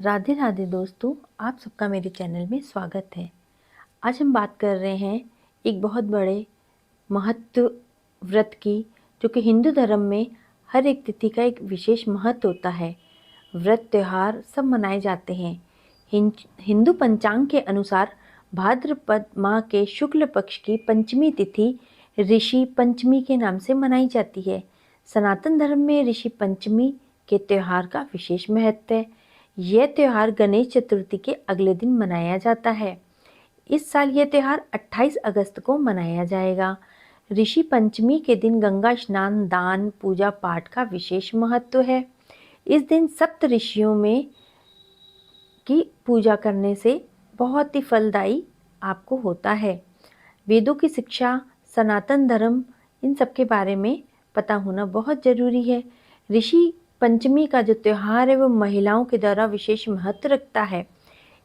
राधे राधे दोस्तों, आप सबका मेरे चैनल में स्वागत है। आज हम बात कर रहे हैं एक बहुत बड़े महत्व व्रत की, जो कि हिंदू धर्म में हर एक तिथि का एक विशेष महत्व होता है। व्रत त्यौहार सब मनाए जाते हैं। हिंदू पंचांग के अनुसार भाद्रपद माह के शुक्ल पक्ष की पंचमी तिथि ऋषि पंचमी के नाम से मनाई जाती है। सनातन धर्म में ऋषि पंचमी के त्यौहार का विशेष महत्व है। यह त्यौहार गणेश चतुर्थी के अगले दिन मनाया जाता है। इस साल यह त्यौहार 28 अगस्त को मनाया जाएगा। ऋषि पंचमी के दिन गंगा स्नान, दान, पूजा पाठ का विशेष महत्व है। इस दिन सप्त ऋषियों में की पूजा करने से बहुत ही फलदायी आपको होता है। वेदों की शिक्षा, सनातन धर्म, इन सब के बारे में पता होना बहुत ज़रूरी है। ऋषि पंचमी का जो त्यौहार है वो महिलाओं के द्वारा विशेष महत्व रखता है।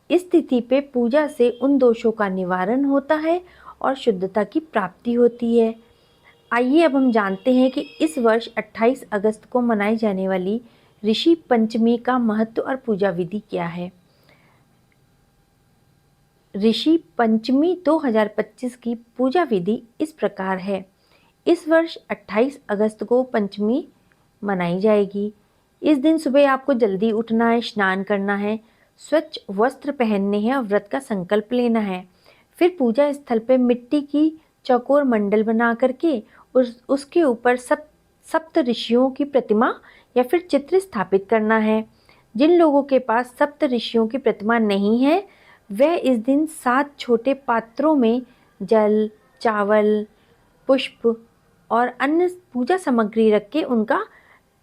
इस तिथि पे पूजा से उन दोषों का निवारण होता है और शुद्धता की प्राप्ति होती है। आइए अब हम जानते हैं कि इस वर्ष 28 अगस्त को मनाई जाने वाली ऋषि पंचमी का महत्व और पूजा विधि क्या है। ऋषि पंचमी 2025 की पूजा विधि इस प्रकार है। इस वर्ष 28 अगस्त को पंचमी मनाई जाएगी। इस दिन सुबह आपको जल्दी उठना है, स्नान करना है, स्वच्छ वस्त्र पहनने हैं और व्रत का संकल्प लेना है। फिर पूजा स्थल पर मिट्टी की चौकोर मंडल बना करके उसके ऊपर सप्त ऋषियों की प्रतिमा या फिर चित्र स्थापित करना है। जिन लोगों के पास सप्त ऋषियों की प्रतिमा नहीं है, वह इस दिन 7 छोटे पात्रों में जल, चावल, पुष्प और अन्य पूजा सामग्री रख के उनका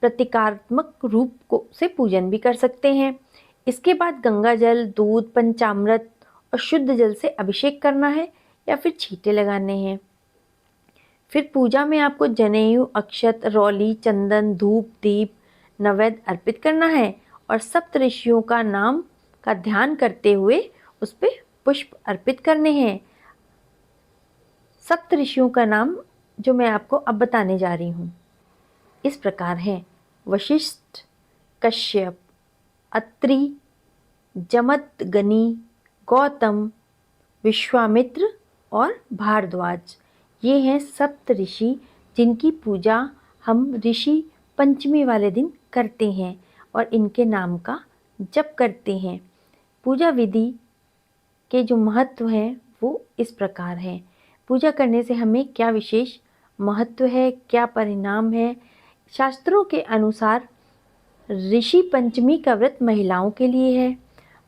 प्रतीकात्मक रूप से पूजन भी कर सकते हैं। इसके बाद गंगा जल, दूध, पंचामृत और शुद्ध जल से अभिषेक करना है या फिर छींटे लगाने हैं। फिर पूजा में आपको जनेऊ, अक्षत, रौली, चंदन, धूप, दीप, नैवेद्य अर्पित करना है और सप्त ऋषियों का नाम का ध्यान करते हुए उस पर पुष्प अर्पित करने हैं। सप्त ऋषियों का नाम जो मैं आपको अब बताने जा रही हूँ इस प्रकार है: वशिष्ठ, कश्यप, अत्रि, जमदग्नि, गौतम, विश्वामित्र और भारद्वाज। ये हैं सप्त ऋषि जिनकी पूजा हम ऋषि पंचमी वाले दिन करते हैं और इनके नाम का जप करते हैं। पूजा विधि के जो महत्व हैं वो इस प्रकार हैं। पूजा करने से हमें क्या विशेष महत्व है, क्या परिणाम है। शास्त्रों के अनुसार ऋषि पंचमी का व्रत महिलाओं के लिए है।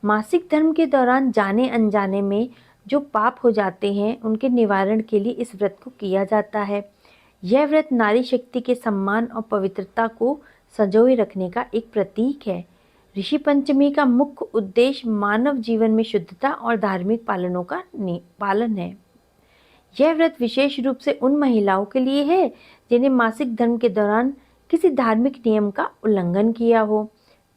मासिक धर्म के दौरान जाने अनजाने में जो पाप हो जाते हैं उनके निवारण के लिए इस व्रत को किया जाता है। यह व्रत नारी शक्ति के सम्मान और पवित्रता को संजोए रखने का एक प्रतीक है। ऋषि पंचमी का मुख्य उद्देश्य मानव जीवन में शुद्धता और धार्मिक पालनों का पालन है। यह व्रत विशेष रूप से उन महिलाओं के लिए है जिन्हें मासिक धर्म के दौरान किसी धार्मिक नियम का उल्लंघन किया हो,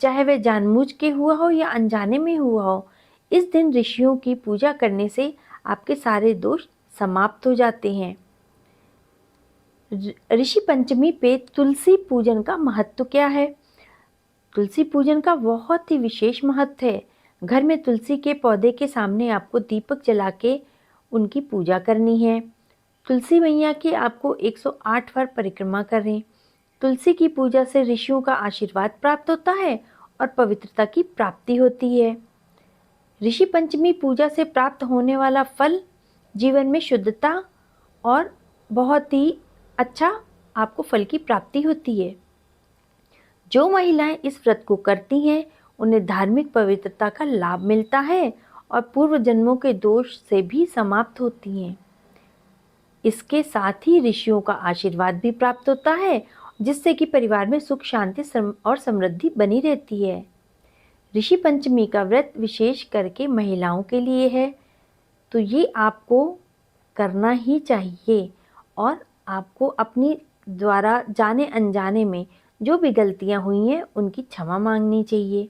चाहे वह जानबूझ के हुआ हो या अनजाने में हुआ हो। इस दिन ऋषियों की पूजा करने से आपके सारे दोष समाप्त हो जाते हैं। ऋषि पंचमी पे तुलसी पूजन का महत्व क्या है? तुलसी पूजन का बहुत ही विशेष महत्व है। घर में तुलसी के पौधे के सामने आपको दीपक जला के उनकी पूजा करनी है। तुलसी मैया की आपको 108 बार परिक्रमा करें। तुलसी की पूजा से ऋषियों का आशीर्वाद प्राप्त होता है और पवित्रता की प्राप्ति होती है। ऋषि पंचमी पूजा से प्राप्त होने वाला फल जीवन में शुद्धता और बहुत ही अच्छा आपको फल की प्राप्ति होती है। जो महिलाएं इस व्रत को करती हैं उन्हें धार्मिक पवित्रता का लाभ मिलता है और पूर्व जन्मों के दोष से भी समाप्त होती हैं। इसके साथ ही ऋषियों का आशीर्वाद भी प्राप्त होता है, जिससे कि परिवार में सुख, शांति और समृद्धि बनी रहती है। ऋषि पंचमी का व्रत विशेष करके महिलाओं के लिए है, तो ये आपको करना ही चाहिए और आपको अपनी द्वारा जाने अनजाने में जो भी गलतियां हुई हैं उनकी क्षमा मांगनी चाहिए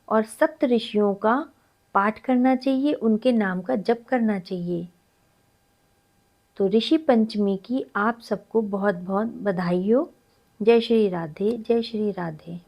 और सप्त ऋषियों का पाठ करना चाहिए, उनके नाम का जप करना चाहिए। तो ऋषि पंचमी की आप सबको बहुत बहुत बधाई हो। जय श्री राधे, जय श्री राधे।